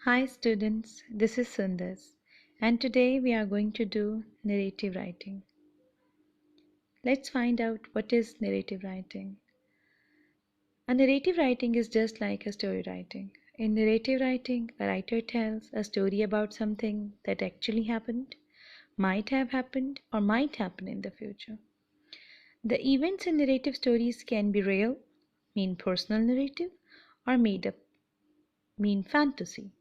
Hi students, this is Sundar and today we are going to do narrative writing. Let's find out what is narrative writing. A narrative writing is just like a story writing. In narrative writing, a writer tells a story about something that actually happened, might have happened, or might happen in the future. The events in narrative stories can be real, mean personal narrative, or made up, mean fantasy.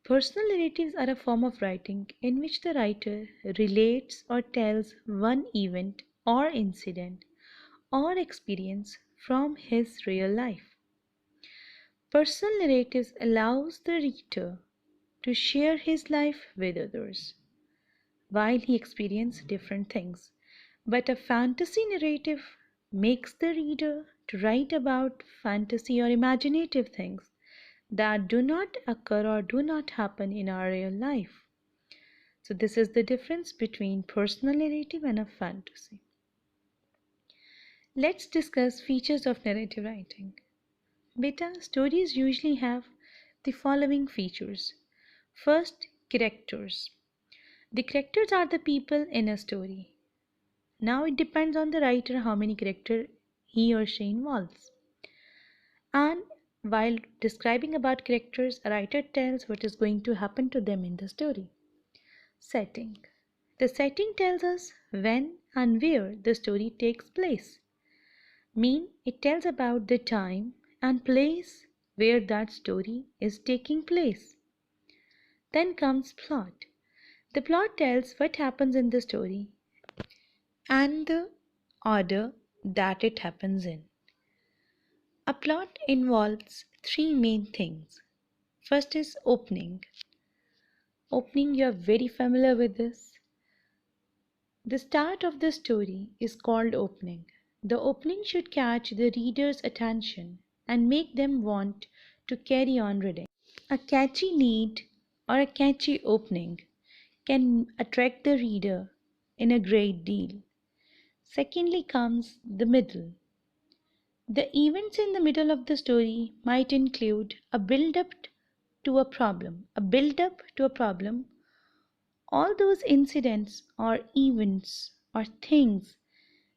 Personal narratives are a form of writing in which the writer relates or tells one event or incident or experience from his real life. Personal narratives allows the reader to share his life with others while he experiences different things. But a fantasy narrative makes the reader to write about fantasy or imaginative things that do not occur or do not happen in our real life. So this is the difference between personal narrative and a fantasy. Let's discuss features of narrative writing. Beta, stories usually have the following features. First, characters. The characters are the people in a story. Now it depends on the writer how many characters he or she involves. And while describing about characters, a writer tells what is going to happen to them in the story. Setting. The setting tells us when and where the story takes place. It tells about the time and place where that story is taking place. Then comes plot. The plot tells what happens in the story and the order that it happens in. A plot involves three main things. First is opening. Opening, you are very familiar with this. The start of the story is called opening. The opening should catch the reader's attention and make them want to carry on reading. A catchy lead or a catchy opening can attract the reader in a great deal. Secondly comes the middle. The events in the middle of the story might include a build-up to a problem. A build-up to a problem. All those incidents or events or things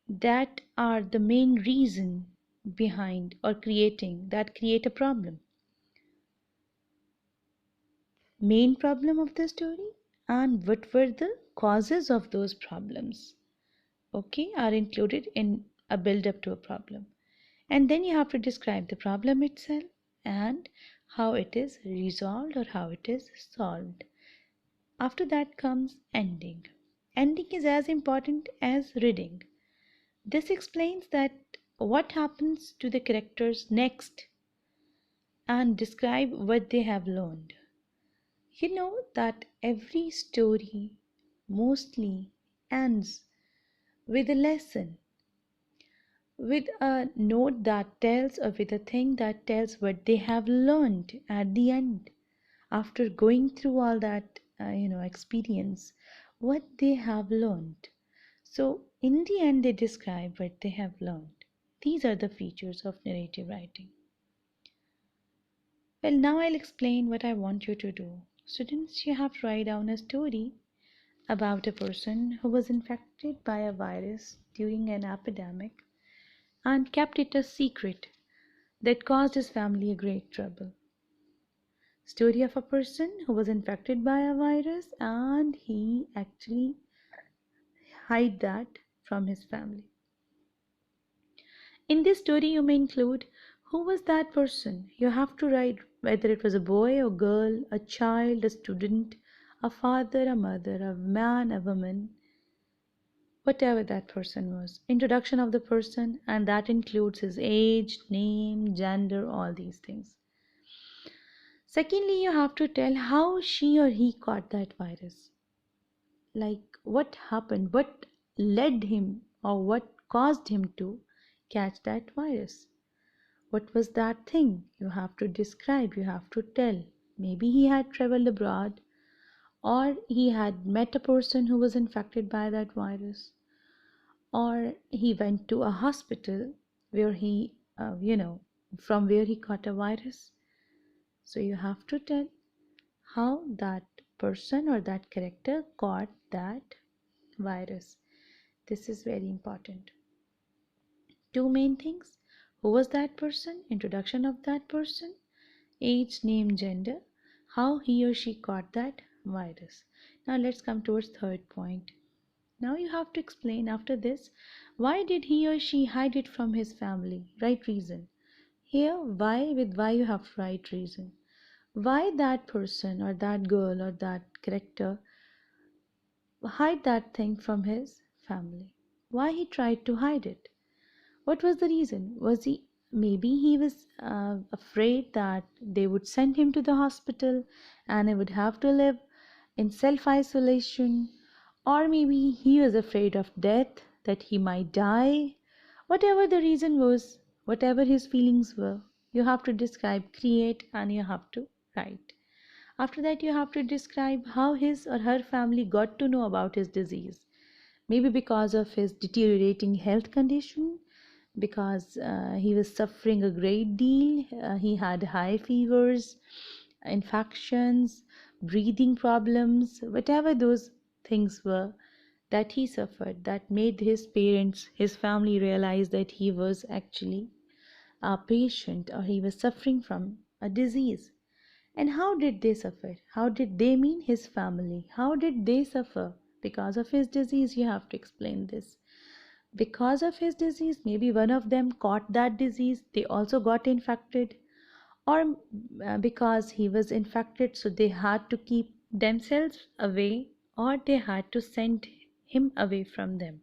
that are the main reason behind or create a problem. Main problem of the story and what were the causes of those problems, okay, are included in a build up to a problem. And then you have to describe the problem itself and how it is resolved or how it is solved. After that comes ending. Ending is as important as reading. This explains that what happens to the characters next and describe what they have learned. You know that every story mostly ends with a lesson, with a note that tells, or with a thing that tells what they have learned at the end after going through all that experience, what they have learned. So in the end they describe what they have learned. These are the features of narrative writing. Well, now I'll explain what I want you to do. Students, you have to write down a story about a person who was infected by a virus during an epidemic and kept it a secret that caused his family a great trouble. Story of a person who was infected by a virus and he actually hid that from his family. In this story, you may include who was that person. You have to write whether it was a boy or girl, a child, a student, a father, a mother, a man, a woman, whatever that person was. Introduction of the person, and that includes his age, name, gender, all these things. Secondly, you have to tell how she or he caught that virus. Like what happened, what led him or what caused him to catch that virus. What was that thing? You have to describe, you have to tell. Maybe he had traveled abroad or he had met a person who was infected by that virus, or he went to a hospital where from where he caught a virus. So you have to tell how that person or that character caught that virus. This is very important. Two main things: who was that person, introduction of that person, age, name, gender, how he or she caught that virus. Now let's come towards third point. Now you have to explain after this, why did he or she hide it from his family? Right reason. Here, why, with why you have to write reason. Why that person or that girl or that character hide that thing from his family? Why he tried to hide it? What was the reason? Was he, maybe he was afraid that they would send him to the hospital and he would have to live in self isolation, or maybe he was afraid of death, that he might die. Whatever the reason was, whatever his feelings were, you have to describe, create, and you have to write. After that, you have to describe how his or her family got to know about his disease. Maybe because of his deteriorating health condition, because he was suffering a great deal. He had high fevers, infections, breathing problems, whatever those things were that he suffered, that made his parents, his family realize that he was actually a patient or he was suffering from a disease. And how did they suffer? How did they mean his family? How did they suffer? Because of his disease, you have to explain this. Because of his disease, maybe one of them caught that disease, they also got infected, or because he was infected, so they had to keep themselves away, or they had to send him away from them.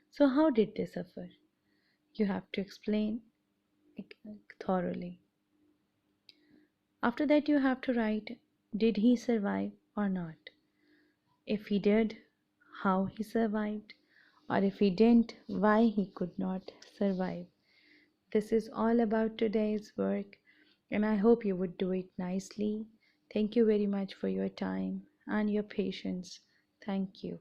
So, how did they suffer? You have to explain thoroughly. After that, you have to write, did he survive or not? If he did, how he survived, or if he didn't, why he could not survive. This is all about today's work, and I hope you would do it nicely. Thank you very much for your time and your patience. Thank you.